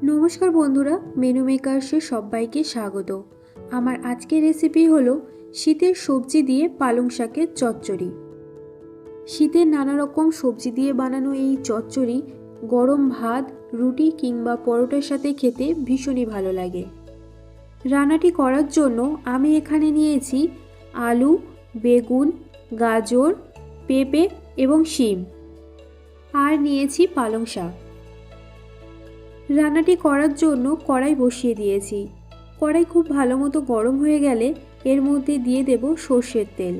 নমস্কার বন্ধুরা, মেনু মেকার্সে সবাইকে স্বাগত। আমার আজকের রেসিপি হলো শীতের সবজি দিয়ে পালং শাকের চচ্চড়ি। শীতের নানা রকম সবজি দিয়ে বানানো এই চচ্চড়ি গরম ভাত, রুটি কিংবা পরোটার সাথে খেতে ভীষণই ভালো লাগে। রান্নাটি করার জন্য আমি এখানে নিয়েছি আলু, বেগুন, গাজর, পেঁপে এবং শিম, আর নিয়েছি পালং শাক। রান্নাটি করার জন্য কড়াই বসিয়ে দিয়েছি। কড়াই খুব ভালো মতো গরম হয়ে গেলে এর মধ্যে দিয়ে দেব সর্ষের তেল।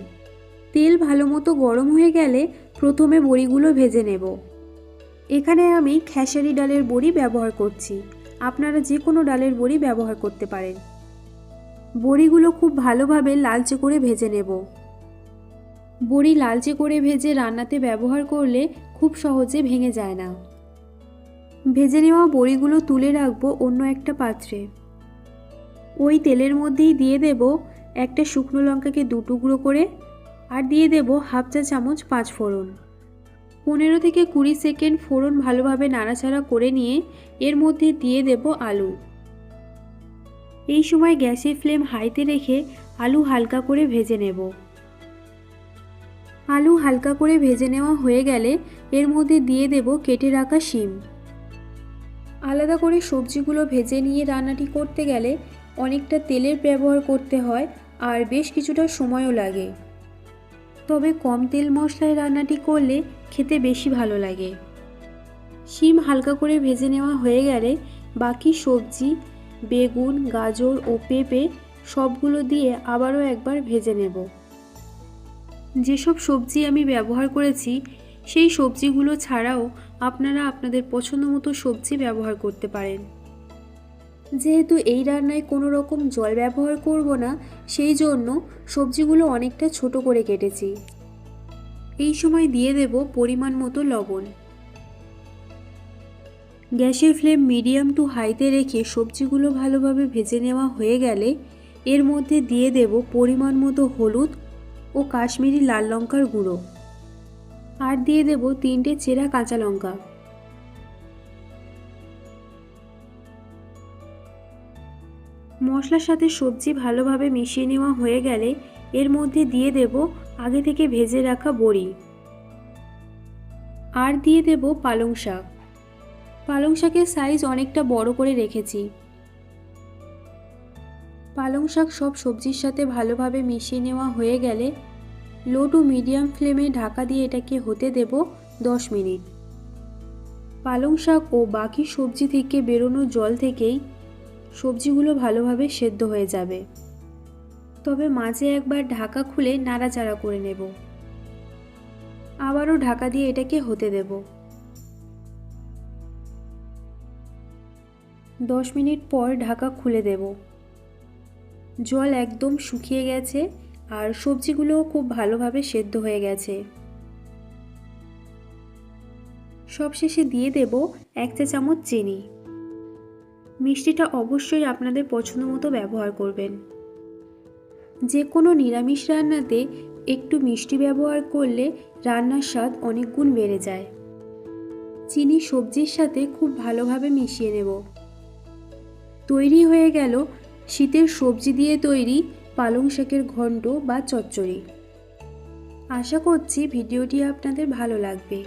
তেল ভালো মতো গরম হয়ে গেলে প্রথমে বড়িগুলো ভেজে নেব। এখানে আমি খেসারি ডালের বড়ি ব্যবহার করছি, আপনারা যে কোনো ডালের বড়ি ব্যবহার করতে পারেন। বড়িগুলো খুব ভালোভাবে লালচে করে ভেজে নেব। বড়ি লালচে করে ভেজে রান্নাতে ব্যবহার করলে খুব সহজে ভেঙে যায় না। ভেজে নেওয়া বড়িগুলো তুলে রাখবো অন্য একটা পাত্রে। ওই তেলের মধ্যেই দিয়ে দেব একটা শুকনো লঙ্কাকে 2 টুকরো করে, আর দিয়ে দেব হাফ চা চামচ 5 ফোড়ন। 15 থেকে 20 সেকেন্ড ফোড়ন ভালোভাবে নাড়াচাড়া করে নিয়ে এর মধ্যে দিয়ে দেব আলু। এই সময় গ্যাসের ফ্লেম হাইতে রেখে আলু হালকা করে ভেজে নেব। আলু হালকা করে ভেজে নেওয়া হয়ে গেলে এর মধ্যে দিয়ে দেব কেটে রাখা শিম। আলাদা করে সবজিগুলো ভেজে নিয়ে রান্নাটি করতে গেলে অনেকটা তেলের ব্যবহার করতে হয় আর বেশ কিছুটা সময়ও লাগে। তবে কম তেল মশলায় রান্নাটি করলে খেতে বেশি ভালো লাগে। শিম হালকা করে ভেজে নেওয়া হয়ে গেলে বাকি সবজি বেগুন, গাজর ও পেঁপে সবগুলো দিয়ে আবারও একবার ভেজে নেব। যেসব সবজি আমি ব্যবহার করেছি সেই সবজিগুলো ছাড়াও আপনারা আপনাদের পছন্দ মতো সবজি ব্যবহার করতে পারেন। যেহেতু এই রান্নায় কোনো রকম জল ব্যবহার করব না, সেই জন্য সবজিগুলো অনেকটা ছোট করে কেটেছি। এই সময় দিয়ে দেব পরিমাণ মতো লবণ। গ্যাসের ফ্লেম মিডিয়াম টু হাইতে রেখে সবজিগুলো ভালোভাবে ভেজে নেওয়া হয়ে গেলে এর মধ্যে দিয়ে দেব পরিমাণ মতো হলুদ ও কাশ্মীরি লাল লঙ্কার গুঁড়ো, আর দিয়ে দেব 3টে চেরা কাঁচা লঙ্কা। মশলার সাথে সবজি ভালোভাবে মিশিয়ে নেওয়া হয়ে গেলে এর মধ্যে দিয়ে দেব আগে থেকে ভেজে রাখা বড়ি, আর দিয়ে দেব পালং শাক। পালং শাকের সাইজ অনেকটা বড় করে রেখেছি। পালং শাক সব সবজির সাথে ভালোভাবে মিশিয়ে নেওয়া হয়ে গেলে লো টু মিডিয়াম ফ্লেমে ঢাকা দিয়ে এটাকে হতে দেব 10 মিনিট। পালং শাক ও বাকি সবজি থেকে বেরোনো জল থেকেই সবজিগুলো ভালোভাবে সেদ্ধ হয়ে যাবে। তবে মাঝে একবার ঢাকা খুলে নাড়াচাড়া করে নেব। আবারও ঢাকা দিয়ে এটাকে হতে দেব। 10 মিনিট পর ঢাকা খুলে দেব। জল একদম শুকিয়ে গেছে আর সবজিগুলোও খুব ভালোভাবে সেদ্ধ হয়ে গেছে। সবশেষে দিয়ে দেব 1 চা চামচ চিনি। মিষ্টিটা অবশ্যই আপনাদের পছন্দ মতো ব্যবহার করবেন। যে কোনো নিরামিষ রান্নাতে একটু মিষ্টি ব্যবহার করলে রান্নার স্বাদ অনেক গুণ বেড়ে যায়। চিনি সবজির সাথে খুব ভালোভাবে মিশিয়ে নেব। তৈরি হয়ে গেল শীতের সবজি দিয়ে তৈরি পালং শাকের ঘন্ট বা চচ্চড়ি। আশা করছি ভিডিওটি আপনাদের ভালো লাগবে।